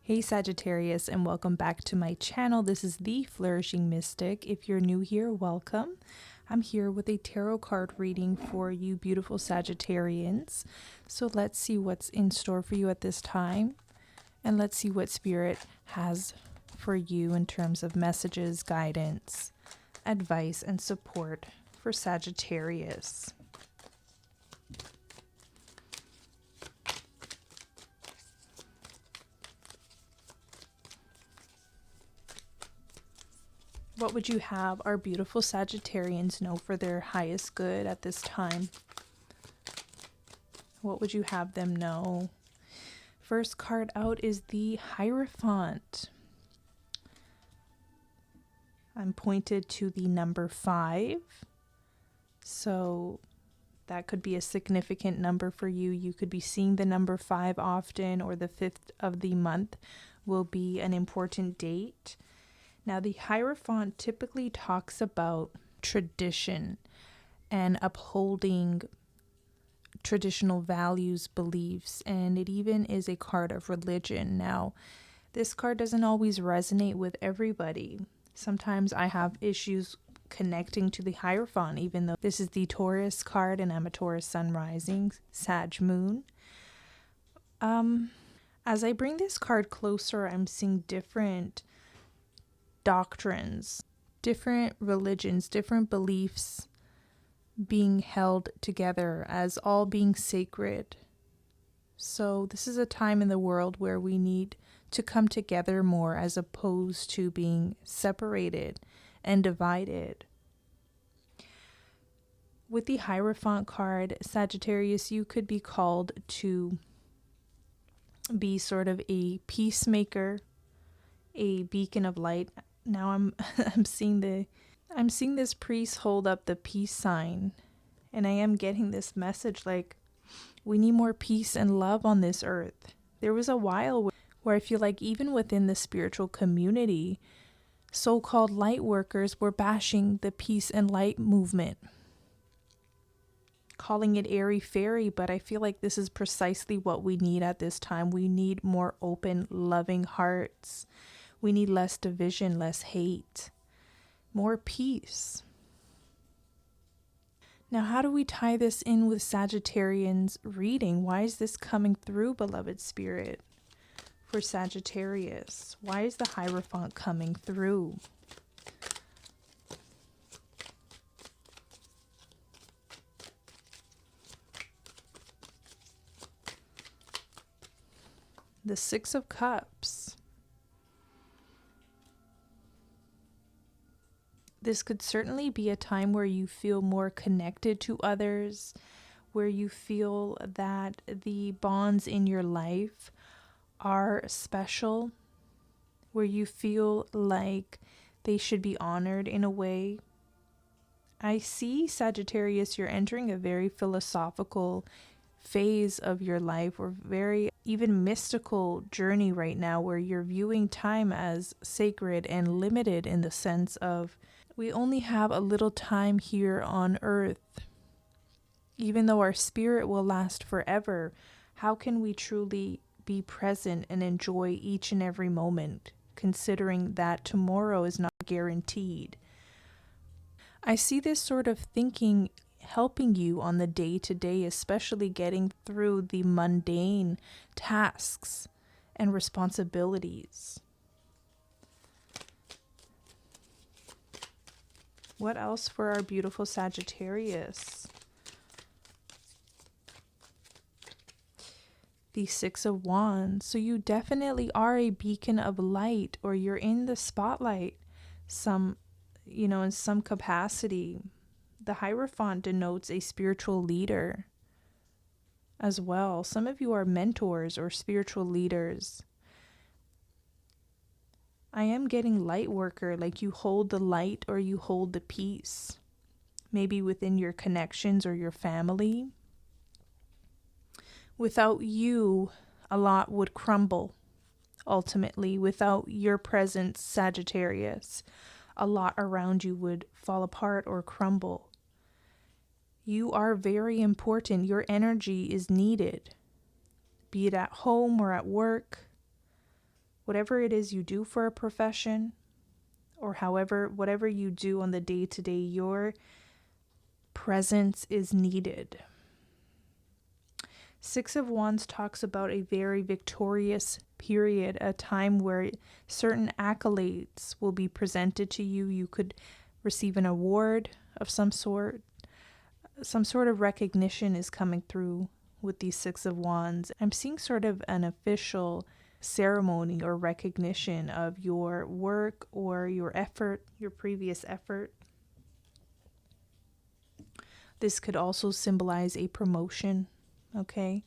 Hey Sagittarius, and welcome back to my channel. This is the Flourishing Mystic. If you're new here, welcome. I'm here with a tarot card reading for you beautiful Sagittarians. So let's see what's in store for you at this time, and let's see what Spirit has for you in terms of messages, guidance, advice, and support for Sagittarius. What would you have our beautiful Sagittarians know for their highest good at this time? What would you have them know? First card out is the Hierophant. I'm pointed to the number 5. So that could be a significant number for you. You could be seeing the number 5 often, or the 5th of the month will be an important date. Now, the Hierophant typically talks about tradition and upholding traditional values, beliefs, and it even is a card of religion. Now, this card doesn't always resonate with everybody. Sometimes I have issues connecting to the Hierophant, even though this is the Taurus card and I'm a Taurus sun rising, Sag moon. As I bring this card closer, I'm seeing different doctrines, different religions, different beliefs being held together as all being sacred. So this is a time in the world where we need to come together more as opposed to being separated and divided. With the Hierophant card, Sagittarius, you could be called to be sort of a peacemaker, a beacon of light. Now I'm seeing this priest hold up the peace sign, and I am getting this message like we need more peace and love on this earth. There was a while where I feel like even within the spiritual community, so-called light workers were bashing the peace and light movement, calling it airy-fairy, but I feel like this is precisely what we need at this time. We need more open, loving hearts. We need less division, less hate, more peace. Now, how do we tie this in with Sagittarians reading? Why is this coming through, beloved Spirit, for Sagittarius? Why is the Hierophant coming through? The Six of Cups. This could certainly be a time where you feel more connected to others, where you feel that the bonds in your life are special, where you feel like they should be honored in a way. I see, Sagittarius, you're entering a very philosophical phase of your life, or very even mystical journey right now, where you're viewing time as sacred and limited in the sense of we only have a little time here on earth. Even though our spirit will last forever, how can we truly be present and enjoy each and every moment, considering that tomorrow is not guaranteed? I see this sort of thinking helping you on the day-to-day, especially getting through the mundane tasks and responsibilities. What else for our beautiful Sagittarius? The Six of Wands. So you definitely are a beacon of light, or you're in the spotlight in some capacity. The Hierophant denotes a spiritual leader as well. Some of you are mentors or spiritual leaders. I am getting light worker, like you hold the light or you hold the peace, maybe within your connections or your family. Without you, a lot would crumble. Ultimately, without your presence, Sagittarius, a lot around you would fall apart or crumble. You are very important. Your energy is needed, be it at home or at work. Whatever it is you do for a profession, or whatever you do on the day-to-day, your presence is needed. Six of Wands talks about a very victorious period, a time where certain accolades will be presented to you. You could receive an award of some sort. Some sort of recognition is coming through with these Six of Wands. I'm seeing sort of an official ceremony or recognition of your work or your effort, your previous effort. This could also symbolize a promotion, okay?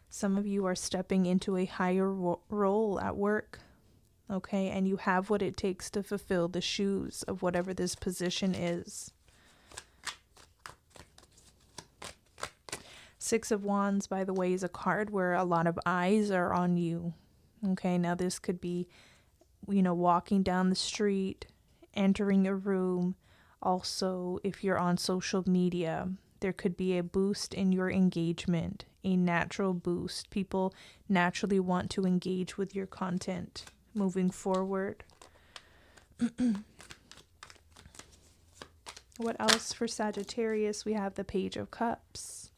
Some of you are stepping into a higher role at work, okay? And you have what it takes to fulfill the shoes of whatever this position is. Six of Wands, by the way, is a card where a lot of eyes are on you, okay? Now this could be, walking down the street, entering a room. Also, if you're on social media, there could be a boost in your engagement, a natural boost. People naturally want to engage with your content moving forward. What else for Sagittarius? We have the Page of Cups.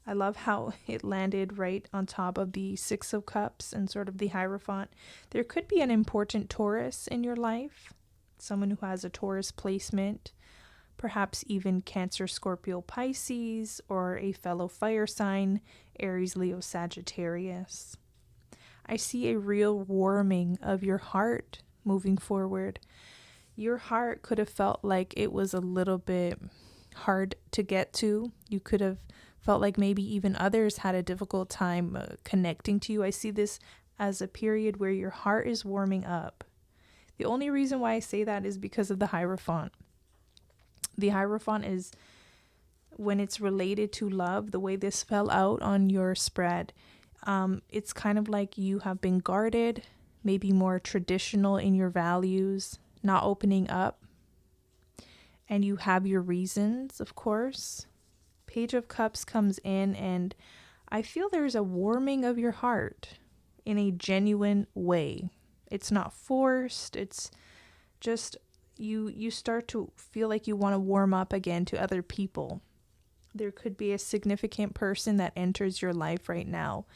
I love how it landed right on top of the Six of Cups and sort of the Hierophant. There could be an important Taurus in your life, someone who has a Taurus placement, perhaps even Cancer, Scorpio, Pisces, or a fellow fire sign, Aries, Leo, Sagittarius. I see a real warming of your heart moving forward. Your heart could have felt like it was a little bit hard to get to. You could have felt like maybe even others had a difficult time connecting to you. I see this as a period where your heart is warming up. The only reason why I say that is because of the Hierophant. The Hierophant is, when it's related to love, the way this fell out on your spread, it's kind of like you have been guarded, maybe more traditional in your values, not opening up. And you have your reasons, of course. Page of Cups comes in, and I feel there's a warming of your heart in a genuine way. It's not forced. It's just you start to feel like you want to warm up again to other people. There could be a significant person that enters your life right now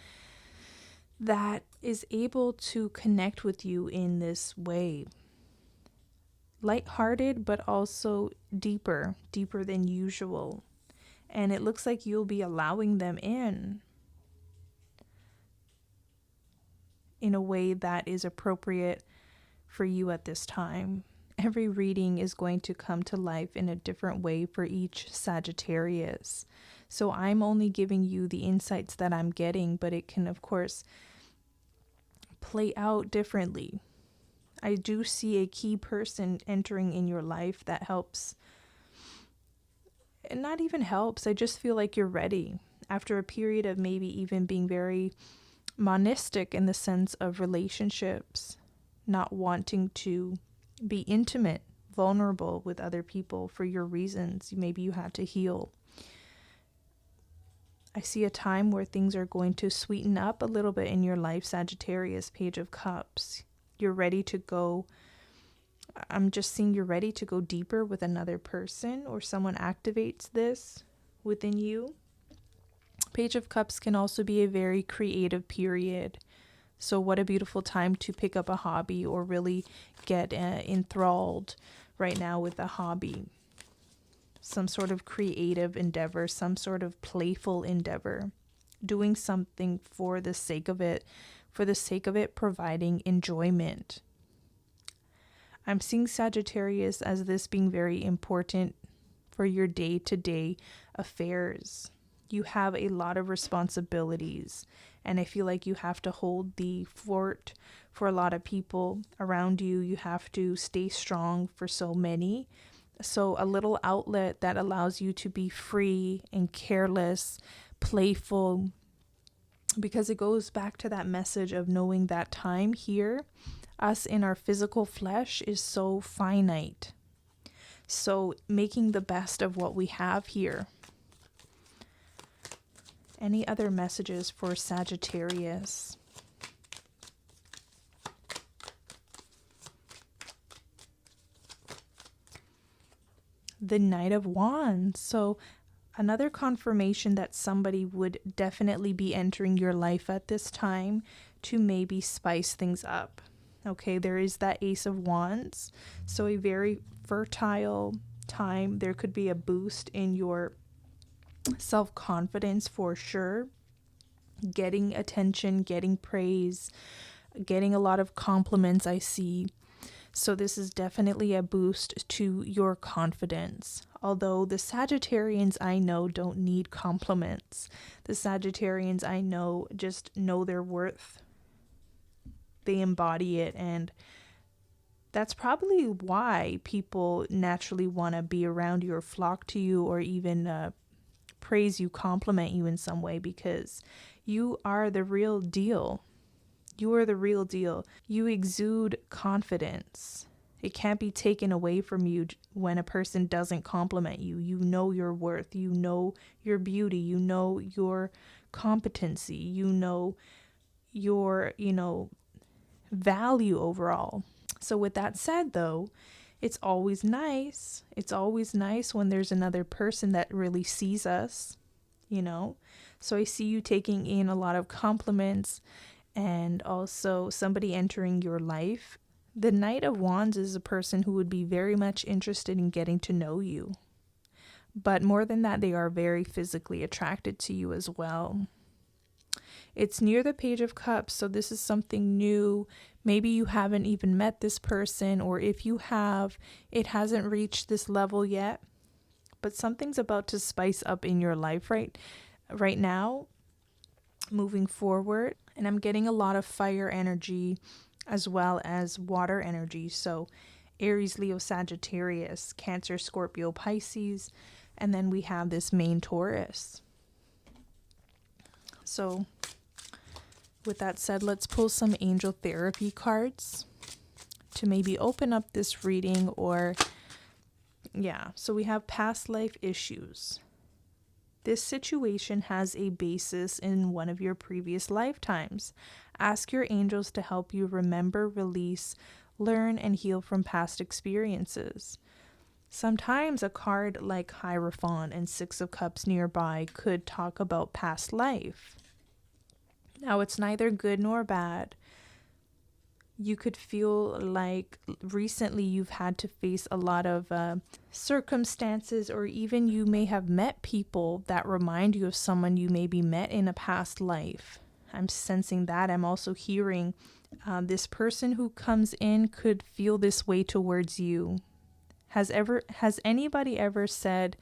that is able to connect with you in this way. Lighthearted, but also deeper than usual. And it looks like you'll be allowing them in a way that is appropriate for you at this time. Every reading is going to come to life in a different way for each Sagittarius. So I'm only giving you the insights that I'm getting, but it can, of course, play out differently. I do see a key person entering in your life that helps. And not even helps. I just feel like you're ready after a period of maybe even being very monistic in the sense of relationships, not wanting to be intimate, vulnerable with other people for your reasons. Maybe you had to heal. I see a time where things are going to sweeten up a little bit in your life, Sagittarius, Page of Cups. You're ready to go. I'm just seeing you're ready to go deeper with another person, or someone activates this within you. Page of Cups can also be a very creative period. So what a beautiful time to pick up a hobby or really get enthralled right now with a hobby. Some sort of creative endeavor, some sort of playful endeavor. Doing something for the sake of it providing enjoyment. I'm seeing Sagittarius as this being very important for your day-to-day affairs. You have a lot of responsibilities, and I feel like you have to hold the fort for a lot of people around you. You have to stay strong for so many. So a little outlet that allows you to be free and careless, playful, because it goes back to that message of knowing that time here, us in our physical flesh, is so finite. So making the best of what we have here. Any other messages for Sagittarius? the Knight of Wands. So another confirmation that somebody would definitely be entering your life at this time to maybe spice things up. Okay, there is that Ace of Wands. So a very fertile time. There could be a boost in your self-confidence for sure. Getting attention, getting praise, getting a lot of compliments, I see. So this is definitely a boost to your confidence. Although the Sagittarians I know don't need compliments. The Sagittarians I know just know their worth. They embody it, and that's probably why people naturally want to be around you or flock to you or even praise you, compliment you in some way, because you are the real deal. You are the real deal. You exude confidence. It can't be taken away from you when a person doesn't compliment you. You know your worth. You know your beauty. You know your competency. You know your, value overall. So with that said, though, it's always nice. It's always nice when there's another person that really sees us, So I see you taking in a lot of compliments and also somebody entering your life. The Knight of Wands is a person who would be very much interested in getting to know you. But more than that, they are very physically attracted to you as well. It's near the Page of Cups, so this is something new. Maybe you haven't even met this person, or if you have, it hasn't reached this level yet. But something's about to spice up in your life right now, moving forward. And I'm getting a lot of fire energy as well as water energy. So Aries, Leo, Sagittarius, Cancer, Scorpio, Pisces, and then we have this main Taurus. So with that said, let's pull some angel therapy cards to maybe open up this reading so we have past life issues. This situation has a basis in one of your previous lifetimes. Ask your angels to help you remember, release, learn, and heal from past experiences. Sometimes a card like Hierophant and Six of Cups nearby could talk about past life. Now, it's neither good nor bad. You could feel like recently you've had to face a lot of circumstances, or even you may have met people that remind you of someone you maybe met in a past life. I'm sensing that. I'm also hearing this person who comes in could feel this way towards you. Has anybody ever said,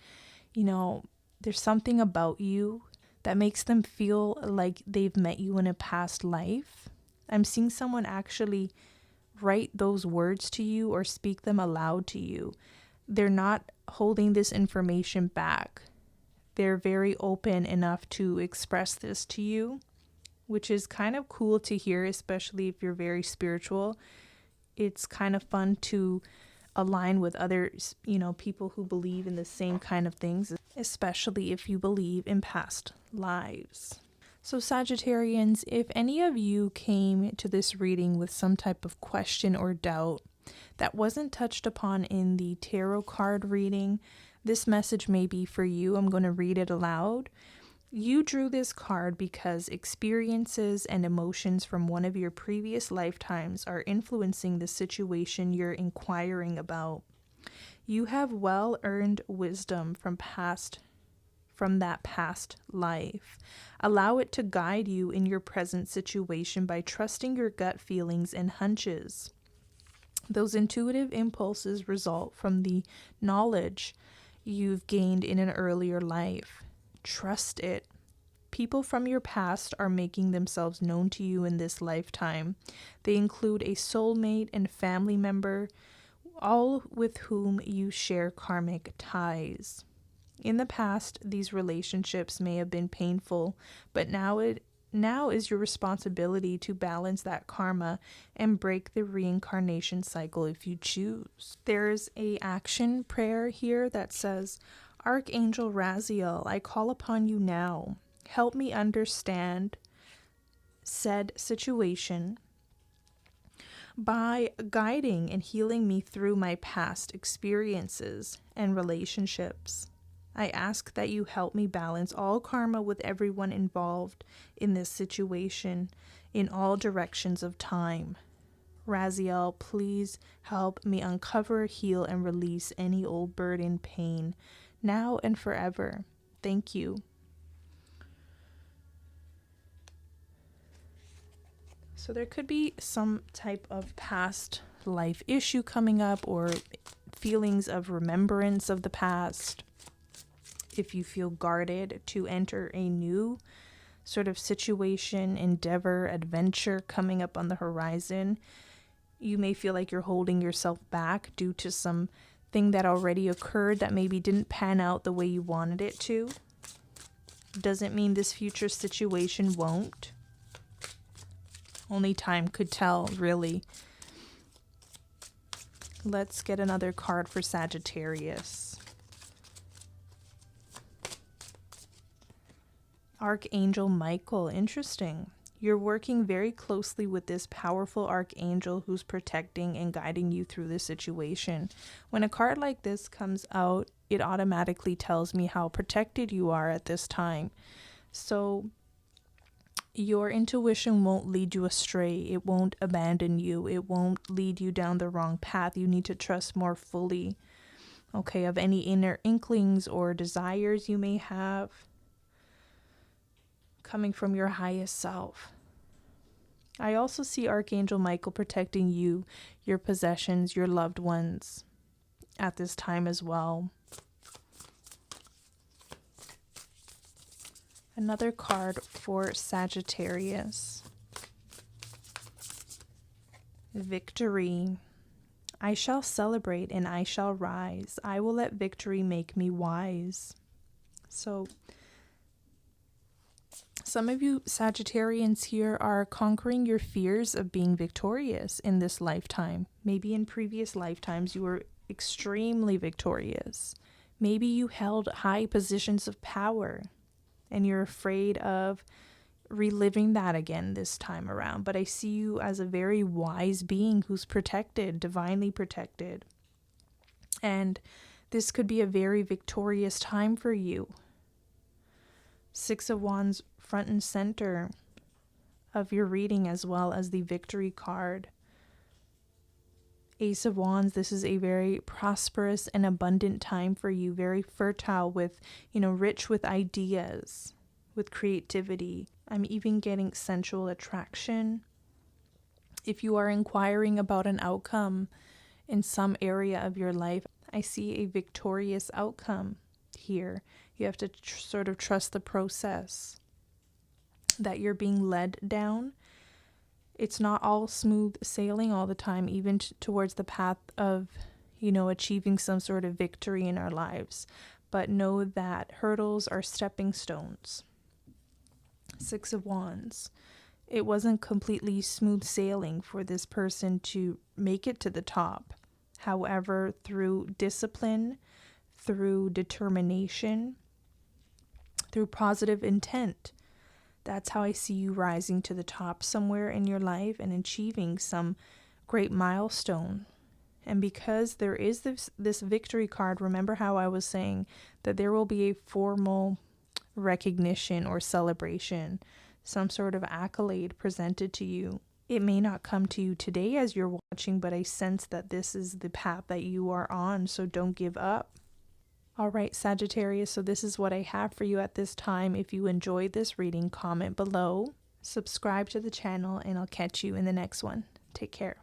there's something about you that makes them feel like they've met you in a past life? I'm seeing someone actually write those words to you or speak them aloud to you. They're not holding this information back. They're very open enough to express this to you, which is kind of cool to hear, especially if you're very spiritual. It's kind of fun to align with others, people who believe in the same kind of things, especially if you believe in past lives. So Sagittarians, if any of you came to this reading with some type of question or doubt that wasn't touched upon in the tarot card reading, this message may be for you. I'm going to read it aloud. You drew this card because experiences and emotions from one of your previous lifetimes are influencing the situation you're inquiring about. You have well-earned wisdom from that past life. Allow it to guide you in your present situation by trusting your gut feelings and hunches. Those intuitive impulses result from the knowledge you've gained in an earlier life. Trust it. People from your past are making themselves known to you in this lifetime. They include a soulmate and family member, all with whom you share karmic ties. In the past, these relationships may have been painful, but now is your responsibility to balance that karma and break the reincarnation cycle if you choose. There's a action prayer here that says, Archangel Raziel, I call upon you now. Help me understand said situation. by guiding and healing me through my past experiences and relationships. I ask that you help me balance all karma with everyone involved in this situation in all directions of time. Raziel, please help me uncover, heal, and release any old burden, pain, now and forever. Thank you. So there could be some type of past life issue coming up, or feelings of remembrance of the past. If you feel guarded to enter a new sort of situation, endeavor, adventure coming up on the horizon, you may feel like you're holding yourself back due to something that already occurred that maybe didn't pan out the way you wanted it to. Doesn't mean this future situation won't. Only time could tell, really. Let's get another card for Sagittarius. Archangel Michael, interesting. You're working very closely with this powerful archangel who's protecting and guiding you through this situation. When a card like this comes out, it automatically tells me how protected you are at this time. So your intuition won't lead you astray. It won't abandon you. It won't lead you down the wrong path. You need to trust more fully, okay, of any inner inklings or desires you may have coming from your highest self. I also see Archangel Michael protecting you, your possessions, your loved ones at this time as well. Another card for Sagittarius. Victory. I shall celebrate and I shall rise. I will let victory make me wise. So some of you Sagittarians here are conquering your fears of being victorious in this lifetime. Maybe in previous lifetimes you were extremely victorious. Maybe you held high positions of power and you're afraid of reliving that again this time around. But I see you as a very wise being who's protected, divinely protected. And this could be a very victorious time for you. Six of Wands front and center of your reading, as well as the victory card. Ace of Wands, this is a very prosperous and abundant time for you, very fertile with, rich with ideas, with creativity. I'm even getting sensual attraction. If you are inquiring about an outcome in some area of your life, I see a victorious outcome here. You have to sort of trust the process that you're being led down. It's not all smooth sailing all the time, even towards the path of, achieving some sort of victory in our lives. But know that hurdles are stepping stones. Six of Wands. It wasn't completely smooth sailing for this person to make it to the top. However, through discipline, through determination, through positive intent, that's how I see you rising to the top somewhere in your life and achieving some great milestone. And because there is this victory card, remember how I was saying that there will be a formal recognition or celebration, some sort of accolade presented to you. It may not come to you today as you're watching, but I sense that this is the path that you are on, so don't give up. All right, Sagittarius, so this is what I have for you at this time. If you enjoyed this reading, comment below, subscribe to the channel, and I'll catch you in the next one. Take care.